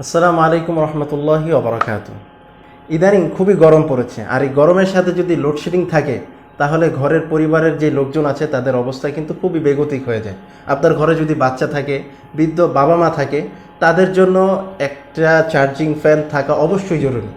আসসালামু আলাইকুম রহমতুল্লাহি ওবরাকাতু। ইদানিং খুবই গরম পড়েছে, আর এই গরমের সাথে যদি লোডশেডিং থাকে তাহলে ঘরের পরিবারের যে লোকজন আছে তাদের অবস্থা কিন্তু খুবই বেগতিক হয়ে যায়। আপনার ঘরে যদি বাচ্চা থাকে, বৃদ্ধ বাবা মা থাকে, তাদের জন্য একটা চার্জিং ফ্যান থাকা অবশ্যই জরুরি।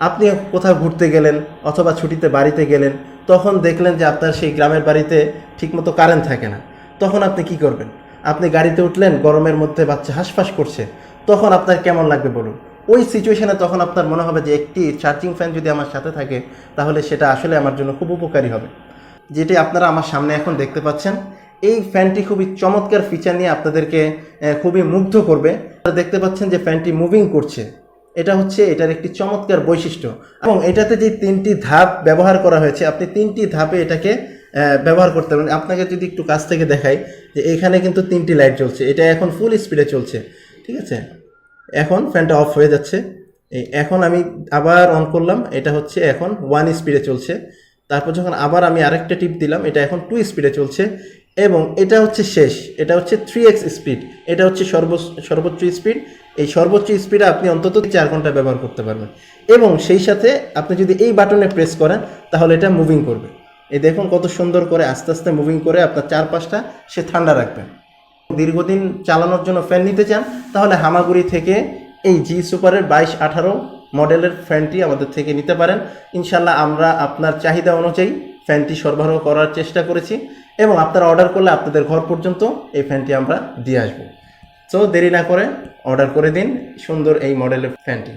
আপনি কোথাও ঘুরতে গেলেন অথবা ছুটিতে বাড়িতে গেলেন, তখন দেখলেন যে আপনার সেই গ্রামের বাড়িতে ঠিকমতো কারেন্ট থাকে না, তখন আপনি কি করবেন? আপনি গাড়িতে উঠলেন, গরমের মধ্যে বাচ্চা হাঁসফাঁস করছে, তখন আপনার কেমন লাগবে বলুন? ওই সিচুয়েশনে তখন আপনার মনে হবে যে একটি চার্জিং ফ্যান যদি আমার সাথে থাকে তাহলে সেটা আসলে আমার জন্য খুব উপকারী হবে। যেটি আপনারা আমার সামনে এখন দেখতে পাচ্ছেন, এই ফ্যানটি খুবই চমৎকার ফিচার নিয়ে আপনাদেরকে খুবই মুগ্ধ করবে। আপনারা দেখতে পাচ্ছেন যে ফ্যানটি মুভিং করছে, এটা হচ্ছে এটার একটি চমৎকার বৈশিষ্ট্য। এবং এটাতে যে 3টি ধাপ ব্যবহার করা হয়েছে, আপনি 3টি ধাপে এটাকে ব্যবহার করতে পারেন। আপনাকে যদি একটু কাছ থেকে দেখাই, যে এখানে কিন্তু 3টি লাইট জ্বলছে, এটা এখন ফুল স্পিডে চলছে, ঠিক আছে। এখন ফ্যানটা অফ হয়ে যাচ্ছে, এখন আমি আবার অন করলাম, এটা হচ্ছে এখন 1 স্পিডে চলছে। তারপর যখন আবার আমি আরেকটা টিপ দিলাম, এটা এখন 2 স্পিডে চলছে। এবং এটা হচ্ছে শেষ, এটা হচ্ছে 3x স্পিড, এটা হচ্ছে সর্বোচ্চ স্পিড। এই সর্বোচ্চ স্পিডে আপনি অন্তত 4 ঘন্টা ব্যবহার করতে পারবেন। এবং সেই সাথে আপনি যদি এই বাটনে প্রেস করেন তাহলে এটা মুভিং করবে। এই দেখুন কত সুন্দর করে আস্তে আস্তে মুভিং করে আপনার চারপাশটা সে ঠান্ডা রাখবে। দীর্ঘদিন চালানোর জন্য ফ্যান নিতে চান তাহলে হামাগুড়ি থেকে এই জি সুপারের 2218 মডেলের ফ্যানটি আমাদের থেকে নিতে পারেন। ইনশাল্লাহ আমরা আপনার চাহিদা অনুযায়ী ফ্যানটি সরবরাহ করার চেষ্টা করেছি, এবং আপনারা অর্ডার করলে আপনাদের ঘর পর্যন্ত এই ফ্যানটি আমরা দিয়ে আসবো। তো দেরি না করে অর্ডার করে দিন সুন্দর এই মডেলের ফ্যানটি।